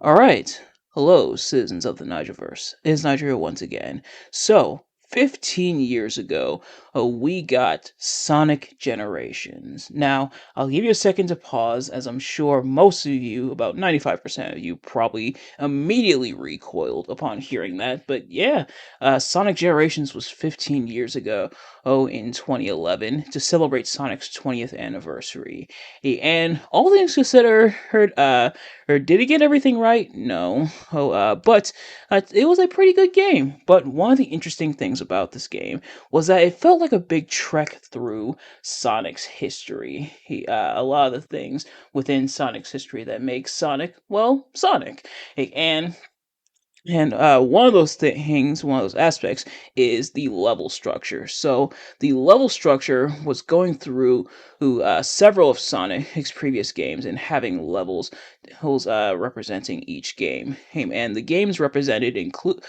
All right. Hello, citizens of the Nigelverse. It's Nigel here once again. So, 15 years ago, we got Sonic Generations. Now, I'll give you a second to pause, as I'm sure most of you, about 95% of you, probably immediately recoiled upon hearing that. But yeah, Sonic Generations was 15 years ago, in 2011, to celebrate Sonic's 20th anniversary. And all things considered, or did he get everything right? No. But it was a pretty good game. But one of the interesting things about this game was that it felt like a big trek through Sonic's history. A lot of the things within Sonic's history that make Sonic, well, Sonic. And one of those things, one of those aspects, is the level structure. So the level structure was going through several of Sonic's previous games and having levels representing each game. And the games represented include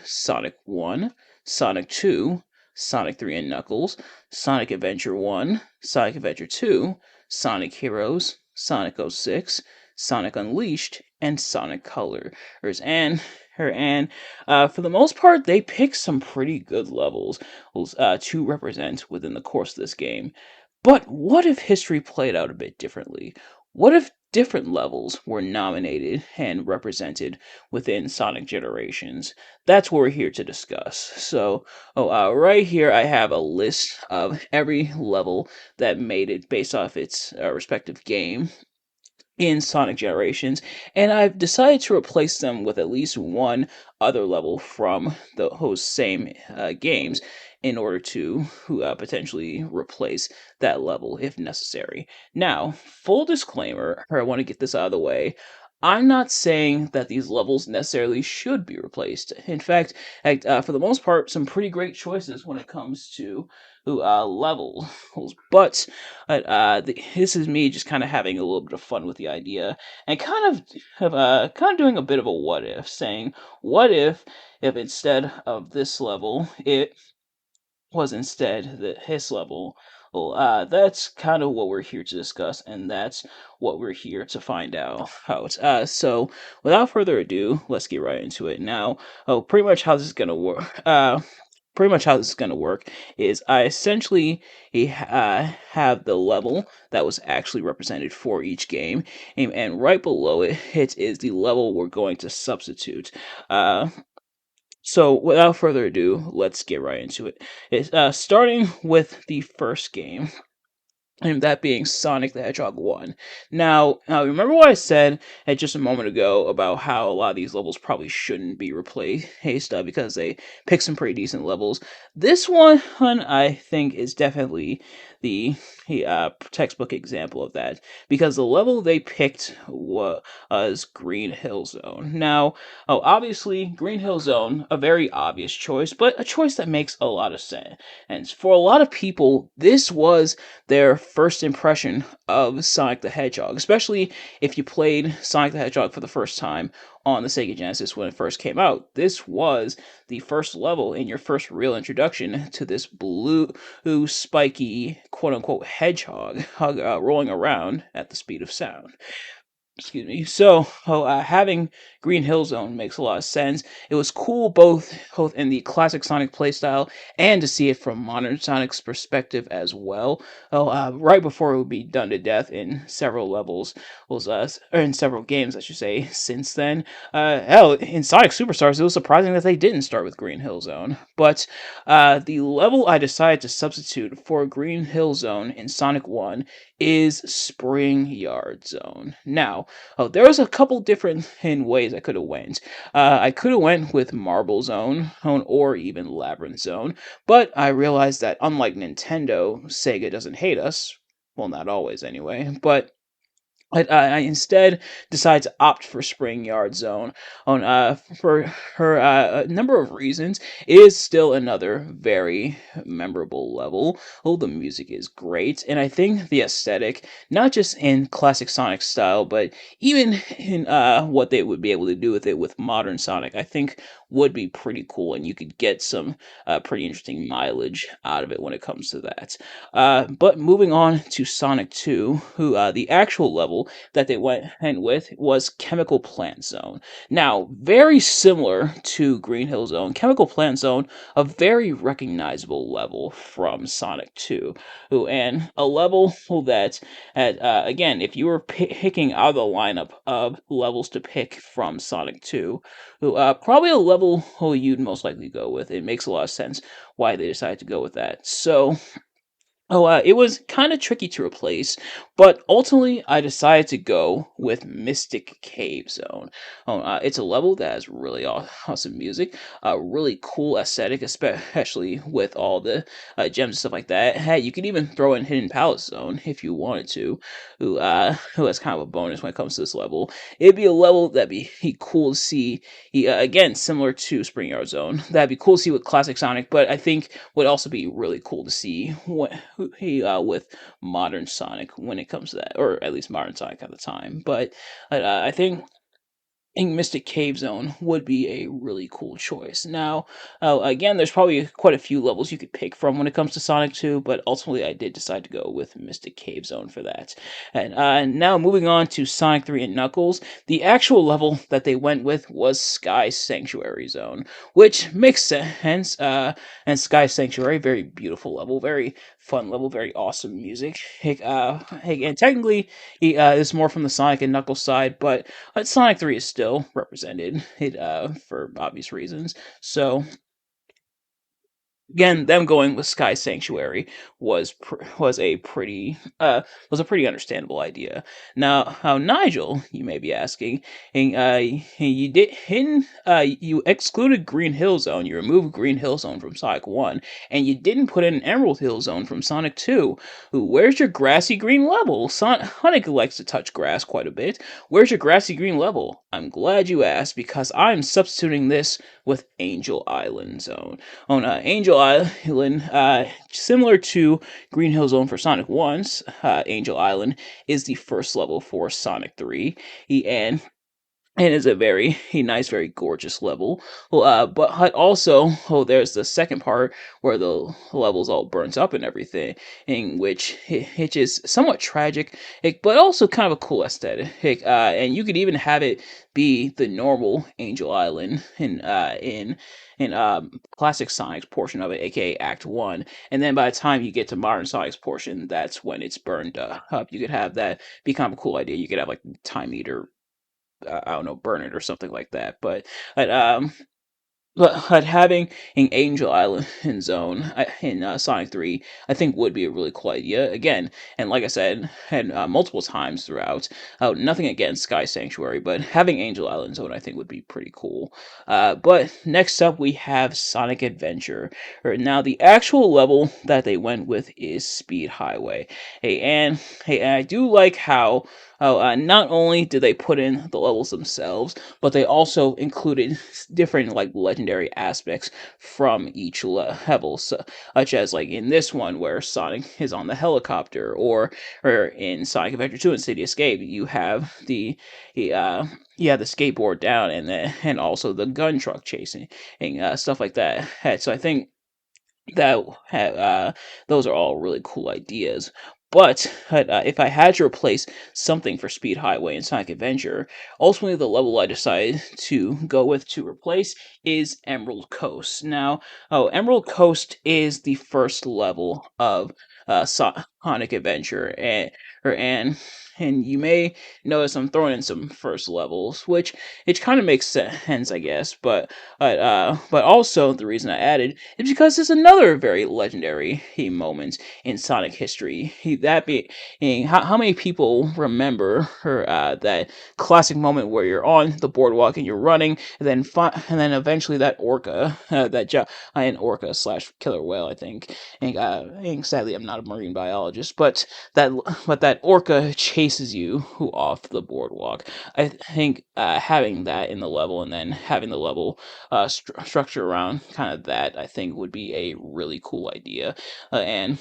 Sonic 1, Sonic 2, Sonic 3 and Knuckles, Sonic Adventure 1, Sonic Adventure 2, Sonic Heroes, Sonic 06, Sonic Unleashed, and Sonic Colors. And for the most part, they picked some pretty good levels to represent within the course of this game. But what if history played out a bit differently? What if different levels were nominated and represented within Sonic Generations? That's what we're here to discuss. So, right here I have a list of every level that made it based off its respective game in Sonic Generations, and I've decided to replace them with at least one other level from those same games in order to potentially replace that level if necessary. Now, full disclaimer, I want to get this out of the way. I'm not saying that these levels necessarily should be replaced. In fact, for the most part, some pretty great choices when it comes to levels. But this is me just kind of having a little bit of fun with the idea and kind of doing a bit of a what if, saying what if instead of this level it was instead his level. Well, that's kind of what we're here to discuss, and that's what we're here to find out. So, without further ado, let's get right into it. Now, pretty much how this is gonna work. Pretty much how this is going to work is I essentially have the level that was actually represented for each game, and right below it is the level we're going to substitute. So without further ado, let's get right into it. It's starting with the first game, and that being Sonic the Hedgehog 1. Now, remember what I said just a moment ago about how a lot of these levels probably shouldn't be replaced because they pick some pretty decent levels? This one, I think, is definitely the textbook example of that, because the level they picked was Green Hill Zone. Now, obviously, Green Hill Zone, a very obvious choice, but a choice that makes a lot of sense. And for a lot of people, this was their first impression of Sonic the Hedgehog, especially if you played Sonic the Hedgehog for the first time on the Sega Genesis when it first came out. This was the first level in your first real introduction to this blue, spiky, quote unquote, hedgehog rolling around at the speed of sound. Excuse me. So, having Green Hill Zone makes a lot of sense. It was cool both in the classic Sonic playstyle and to see it from modern Sonic's perspective as well. Right before it would be done to death in several levels, or in several games, I should say. Since then, hell, in Sonic Superstars, it was surprising that they didn't start with Green Hill Zone. But the level I decided to substitute for Green Hill Zone in Sonic 1 is Spring Yard Zone. Now, there was a couple different ways I could have went. I could have went with Marble Zone or even Labyrinth Zone, but I realized that unlike Nintendo, Sega doesn't hate us. Well, not always anyway, but I instead decided to opt for Spring Yard Zone for her a number of reasons. It is still another very memorable level. Oh, the music is great, and I think the aesthetic, not just in classic Sonic style, but even in what they would be able to do with it with modern Sonic, I think would be pretty cool, and you could get some pretty interesting mileage out of it when it comes to that. But moving on to Sonic 2, who the actual level that they went in with was Chemical Plant Zone. Now, very similar to Green Hill Zone, Chemical Plant Zone, a very recognizable level from Sonic 2, who and a level that, again, if you were picking out of the lineup of levels to pick from Sonic 2, who probably a level who you'd most likely go with. It makes a lot of sense why they decided to go with that. So it was kind of tricky to replace, but ultimately I decided to go with Mystic Cave Zone. It's a level that has really awesome music, really cool aesthetic, especially with all the gems and stuff like that. Hey, you could even throw in Hidden Palace Zone if you wanted to, who has kind of a bonus when it comes to this level. It'd be a level that'd be cool to see. Again, similar to Spring Yard Zone, that'd be cool to see with Classic Sonic, but I think would also be really cool to see with modern Sonic when it comes to that, or at least modern Sonic at the time. But I think Mystic Cave Zone would be a really cool choice. Now, again, there's probably quite a few levels you could pick from when it comes to Sonic 2, but ultimately I did decide to go with Mystic Cave Zone for that. And now moving on to Sonic 3 and Knuckles, the actual level that they went with was Sky Sanctuary Zone, which makes sense. And Sky Sanctuary, very beautiful level, very fun level, very awesome music. And technically, it's more from the Sonic and Knuckles side, but Sonic 3 is still represented for obvious reasons. So again, them going with Sky Sanctuary was a pretty understandable idea. Now, how Nigel, you may be asking, and, you excluded Green Hill Zone, you removed Green Hill Zone from Sonic 1, and you didn't put in Emerald Hill Zone from Sonic 2. Where's your grassy green level? Sonic likes to touch grass quite a bit. Where's your grassy green level? I'm glad you asked, because I'm substituting this with Angel Island Zone. On Angel Island, similar to Green Hill Zone for Sonic 1's, Angel Island is the first level for Sonic 3, and it's a very nice, very gorgeous level. But also, there's the second part where the level's all burnt up and everything, in which it is somewhat tragic, but also kind of a cool aesthetic. And you could even have it be the normal Angel Island in classic Sonic's portion of it, aka Act 1. And then by the time you get to modern Sonic's portion, that's when it's burned up. You could have that be kind of a cool idea. You could have like time eater, I don't know, burn it or something like that. But um, but having an Angel Island zone in Sonic 3, I think would be a really cool idea. Again, and like I said, and multiple times throughout, nothing against Sky Sanctuary, but having Angel Island zone I think would be pretty cool. But next up we have Sonic Adventure. Now the actual level that they went with is Speed Highway. And I do like how not only did they put in the levels themselves, but they also included different like legendary aspects from each level, such as like in this one where Sonic is on the helicopter, or in Sonic Adventure 2 and City Escape, you have the skateboard down, and also the gun truck chasing and stuff like that. So I think that those are all really cool ideas. But if I had to replace something for Speed Highway and Sonic Adventure, ultimately the level I decided to go with to replace is Emerald Coast. Now, Emerald Coast is the first level of Sonic Adventure, and you may notice I'm throwing in some first levels, which it kind of makes sense, I guess. But also the reason I added is because there's another very legendary moment in Sonic history. That being how many people remember that classic moment where you're on the boardwalk and you're running, and then eventually that orca, that giant orca slash killer whale, I think. And sadly, I'm not a marine biologist, but that orca chases you off the boardwalk. I think having that in the level, and then having the level structure around kind of that, I think would be a really cool idea. And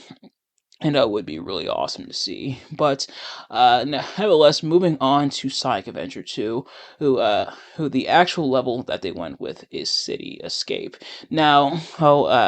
and that would be really awesome to see. But nevertheless, moving on to Sonic Adventure 2, who the actual level that they went with is City Escape. Now,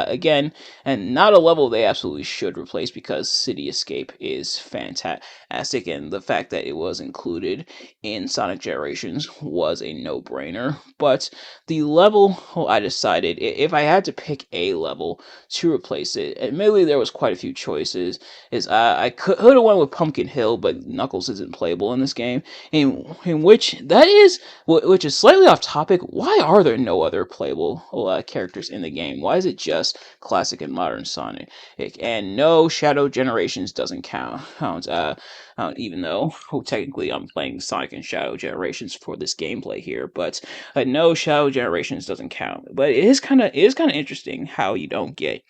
again, and not a level they absolutely should replace because City Escape is fantastic, and the fact that it was included in Sonic Generations was a no-brainer. But the level, I decided if I had to pick a level to replace it, admittedly there was quite a few choices is I could have went with Pumpkin Hill, but Knuckles isn't playable in this game. In which that is, which is slightly off topic. Why are there no other playable characters in the game? Why is it just classic and modern Sonic? And no, Shadow Generations doesn't count. Even though technically I'm playing Sonic and Shadow Generations for this gameplay here, but no, Shadow Generations doesn't count. But it is kind of interesting how you don't get,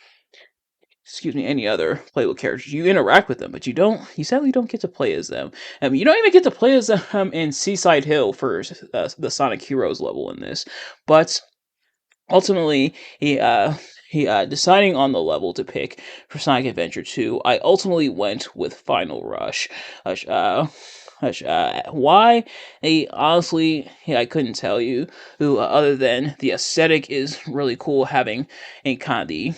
excuse me, any other playable characters. You interact with them, but you sadly don't get to play as them. You don't even get to play as them in Seaside Hill for the Sonic Heroes level in this. But ultimately, deciding on the level to pick for Sonic Adventure 2, I ultimately went with Final Rush. Why? Honestly, I couldn't tell you. Other than the aesthetic is really cool, having a kind of the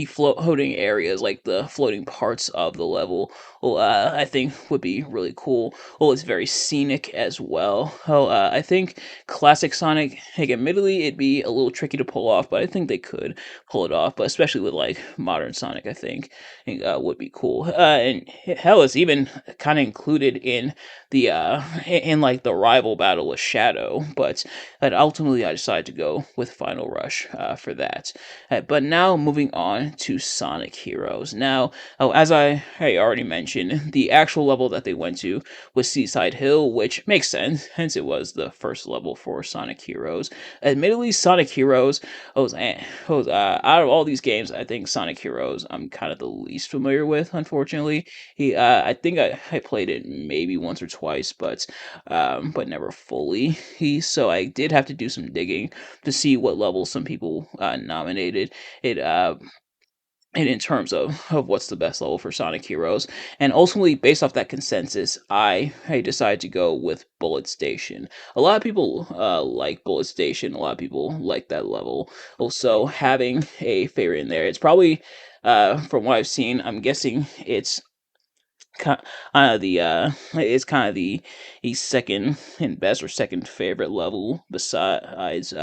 floating areas, like the floating parts of the level, I think would be really cool. Well, it's very scenic as well. I think classic Sonic, like, admittedly, it'd be a little tricky to pull off, but I think they could pull it off. But especially with like modern Sonic, I think would be cool. And hell, it's even kind of included in the like the rival battle with Shadow. But ultimately, I decided to go with Final Rush for that. But now moving on to Sonic Heroes. Now, as I already mentioned, the actual level that they went to was Seaside Hill, which makes sense, hence it was the first level for Sonic Heroes. Admittedly, Sonic Heroes out of all these games, I think Sonic Heroes I'm kind of the least familiar with, unfortunately. I think I played it maybe once or twice, but never fully. So I did have to do some digging to see what levels some people nominated it and in terms of what's the best level for Sonic Heroes. And ultimately, based off that consensus, I decided to go with Bullet Station. A lot of people like Bullet Station, a lot of people like that level. Also, having a favorite in there, it's probably, from what I've seen, I'm guessing it's kind of it's kind of the second and best or second favorite level besides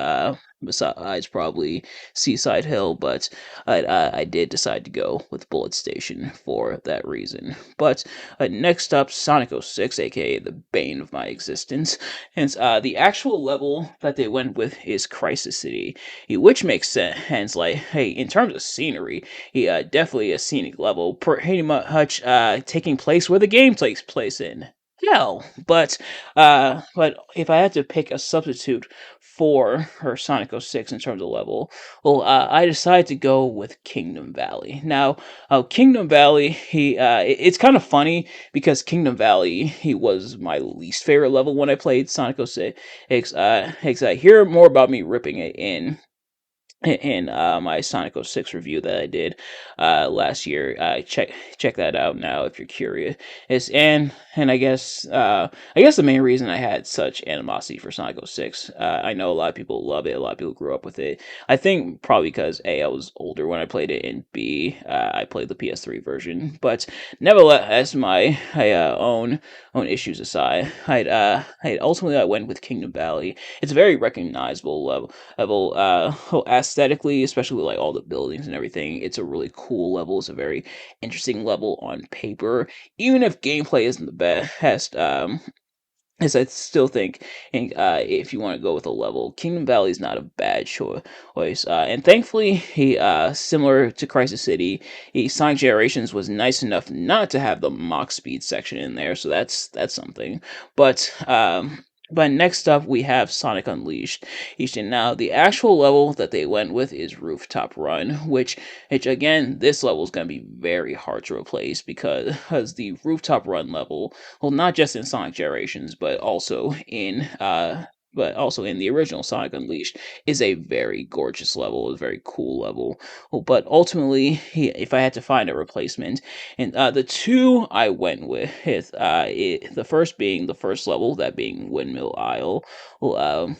probably Seaside Hill, but I did decide to go with Bullet Station for that reason. But next up, Sonic 06, aka the bane of my existence, and the actual level that they went with is Crisis City, which makes sense. Like, hey, in terms of scenery, definitely a scenic level, pretty much taking place where the game takes place in hell. But if I had to pick a substitute for her Sonic 06 in terms of level, well, I decided to go with Kingdom Valley. Now, Kingdom Valley, it's kind of funny because Kingdom Valley, he was my least favorite level when I played Sonic 06. Hear more about me ripping it in my Sonic 06 review that I did last year. Check that out now if you're curious. And I guess the main reason I had such animosity for Sonic 06, I know a lot of people love it, a lot of people grew up with it. I think probably because A, I was older when I played it, and B, I played the PS3 version. But nevertheless, my own issues aside, I ultimately I went with Kingdom Valley. It's a very recognizable level, aesthetically, especially with like all the buildings and everything. It's a really cool level. It's a very interesting level on paper, even if gameplay isn't the best. As I still think, if you want to go with a level, Kingdom Valley is not a bad choice. And thankfully, similar to Crisis City, Sonic Generations was nice enough not to have the Mach Speed section in there, so that's something. But next up, we have Sonic Unleashed. Now, the actual level that they went with is Rooftop Run, which again, this level is going to be very hard to replace because the Rooftop Run level, well, not just in Sonic Generations, but also in but also in the original Sonic Unleashed, is a very gorgeous level, a very cool level. But ultimately, if I had to find a replacement, and the two I went with, the first being the first level, that being Windmill Isle. Well,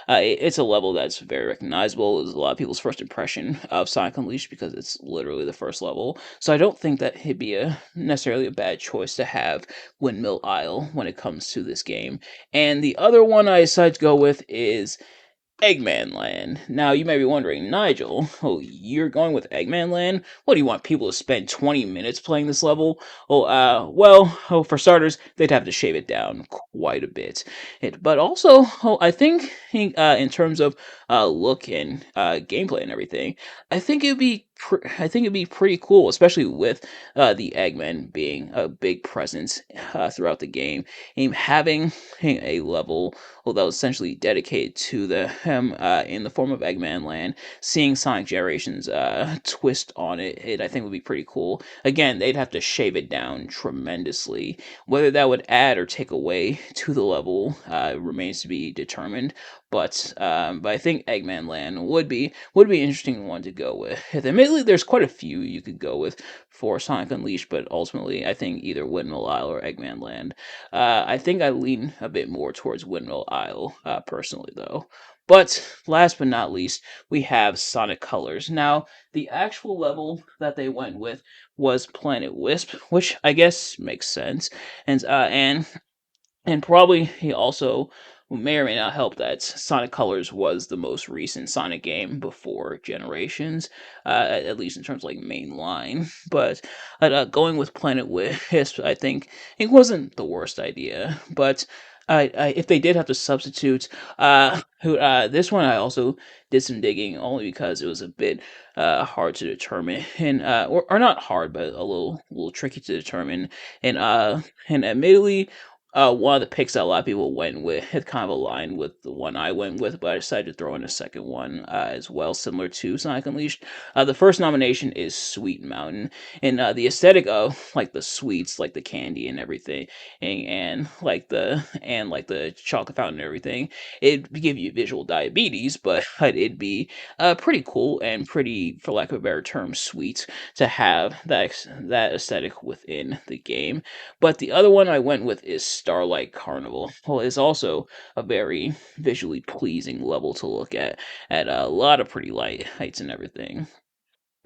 it's a level that's very recognizable. It's a lot of people's first impression of Sonic Unleashed because it's literally the first level. So I don't think that it'd be necessarily a bad choice to have Windmill Isle when it comes to this game. And the other one I decided to go with is Eggman Land. Now, you may be wondering, Nigel, oh, you're going with Eggman Land? What do you want people to spend 20 minutes playing this level? For starters, they'd have to shave it down quite a bit. But also, I think in terms of look and gameplay and everything, I think it'd be pretty cool, especially with the Eggman being a big presence throughout the game, and having a level that was essentially dedicated to the him in the form of Eggman Land. Seeing Sonic Generations twist on it, I think would be pretty cool. Again, they'd have to shave it down tremendously. Whether that would add or take away to the level remains to be determined. But I think Eggman Land would be an interesting one to go with. Admittedly, there's quite a few you could go with for Sonic Unleashed, but ultimately, I think either Windmill Isle or Eggman Land. I think I lean a bit more towards Windmill Isle, personally, though. But last but not least, we have Sonic Colors. Now, the actual level that they went with was Planet Wisp, which I guess makes sense, and probably he also may or may not help that Sonic Colors was the most recent Sonic game before Generations, at least in terms of like mainline. But going with Planet Wisp, I think it wasn't the worst idea. But if they did have to substitute, this one I also did some digging only because it was a bit hard to determine, and or not hard, but a little tricky to determine, and admittedly one of the picks that a lot of people went with had kind of aligned with the one I went with, but I decided to throw in a second one as well, similar to Sonic Unleashed. The first nomination is Sweet Mountain, and the aesthetic of like the sweets, like the candy and everything, and like the chocolate fountain and everything, it'd give you visual diabetes, but it'd be pretty cool and pretty, for lack of a better term, sweet to have that aesthetic within the game. But the other one I went with is Starlight Carnival. Well, it's also a very visually pleasing level to look at a lot of pretty light heights and everything.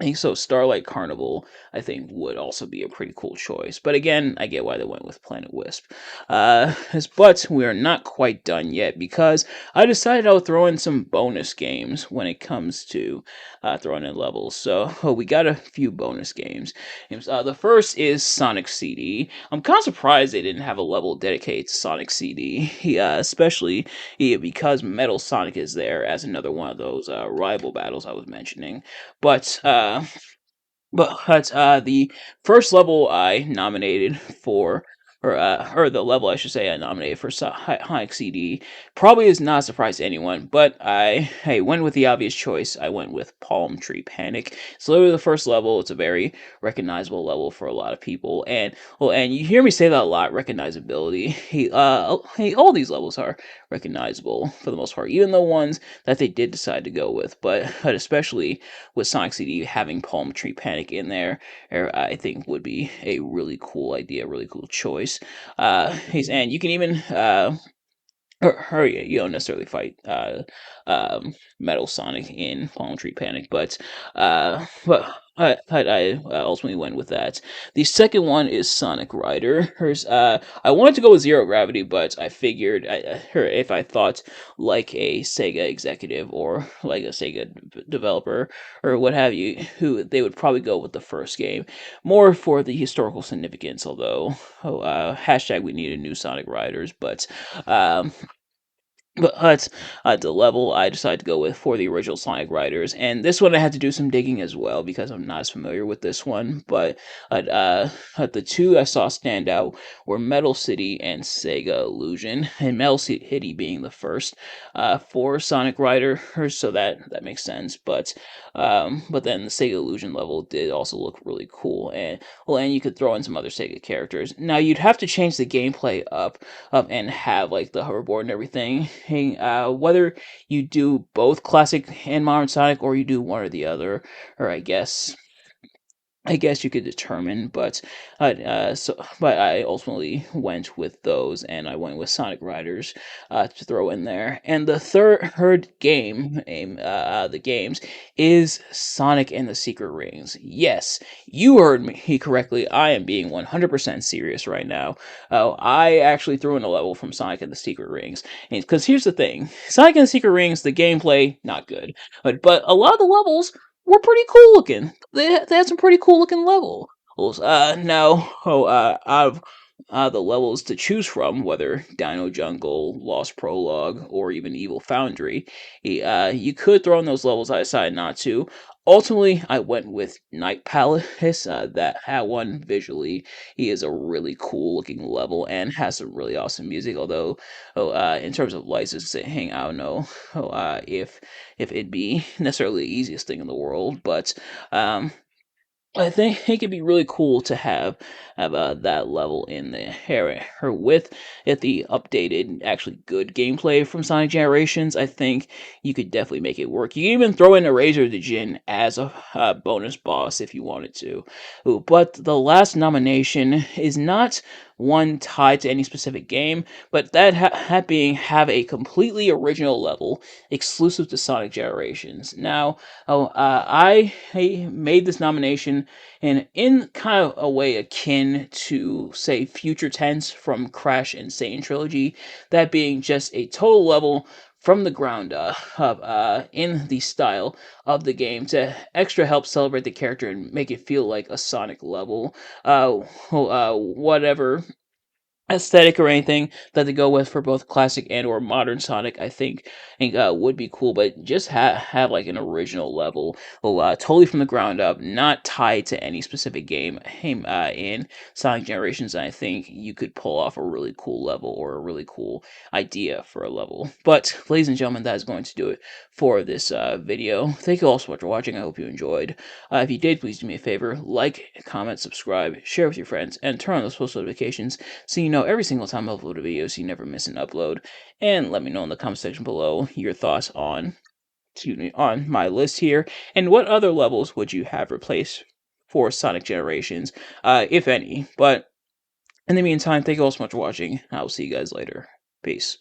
And so Starlight Carnival, I think, would also be a pretty cool choice. But again, I get why they went with Planet Wisp. But we are not quite done yet because I decided I would throw in some bonus games when it comes to throwing in levels. So we got a few bonus games. The first is Sonic CD. I'm kind of surprised they didn't have a level dedicated to Sonic CD, especially because Metal Sonic is there as another one of those rival battles I was mentioning. But the first level I nominated for, or the level I should say I nominated for Sonic CD, probably is not a surprise to anyone. But I went with the obvious choice. I went with Palm Tree Panic. It's literally the first level. It's a very recognizable level for a lot of people, and you hear me say that a lot. Recognizability. All these levels are recognizable for the most part, even the ones that they did decide to go with. But especially with Sonic CD having Palm Tree Panic in there, I think would be a really cool idea, really cool choice. And you can even you don't necessarily fight Metal Sonic in Palm Tree Panic, but I ultimately went with that. The second one is Sonic Riders. I wanted to go with Zero Gravity, but I figured if I thought like a Sega executive or like a Sega developer or what have you, who they would probably go with the first game more for the historical significance. Although, hashtag we need a new Sonic Riders, but But the level I decided to go with for the original Sonic Riders, and this one I had to do some digging as well because I'm not as familiar with this one. But the two I saw stand out were Metal City and Sega Illusion, and Metal City being the first for Sonic Riders, so that makes sense. But then the Sega Illusion level did also look really cool, and well, and you could throw in some other Sega characters. Now you'd have to change the gameplay up and have like the hoverboard and everything. Whether you do both classic and modern Sonic or you do one or the other, or I guess you could determine, but I ultimately went with those, and I went with Sonic Riders to throw in there. And the third game, the games, is Sonic and the Secret Rings. Yes, you heard me correctly. I am being 100% serious right now. Oh, I actually threw in a level from Sonic and the Secret Rings, because here's the thing: Sonic and the Secret Rings, the gameplay not good, but a lot of the levels were pretty cool looking. They had some pretty cool looking levels. Now, out of the levels to choose from, whether Dino Jungle, Lost Prologue, or even Evil Foundry, you could throw in those levels. I decided not to. Ultimately, I went with Night Palace. That one visually, he is a really cool looking level and has some really awesome music. Although, in terms of licensing, I don't know if it'd be necessarily the easiest thing in the world, but um, I think it'd be really cool to have that level in there or with it the updated, actually good gameplay from Sonic Generations. I think you could definitely make it work. You can even throw in Eraser the Djinn as a bonus boss if you wanted to. Ooh, but the last nomination is not one tied to any specific game, but that being have a completely original level exclusive to Sonic Generations. Now, I made this nomination in kind of a way akin to, say, Future Tense from Crash Insane Trilogy, that being just a total level from the ground up in the style of the game to extra help celebrate the character and make it feel like a Sonic level. Whatever aesthetic or anything that they go with for both classic and or modern Sonic, I think would be cool. But just have like an original level, totally from the ground up, not tied to any specific game in Sonic Generations. And I think you could pull off a really cool level or a really cool idea for a level. But ladies and gentlemen, that is going to do it for this video. Thank you all so much for watching. I hope you enjoyed. If you did, please do me a favor: like, comment, subscribe, share with your friends, and turn on those post notifications so you know every single time I upload a video so you never miss an upload. And let me know in the comment section below your thoughts on my list here, and what other levels would you have replaced for Sonic Generations, if any. But in the meantime, thank you all so much for watching. I will see you guys later. Peace.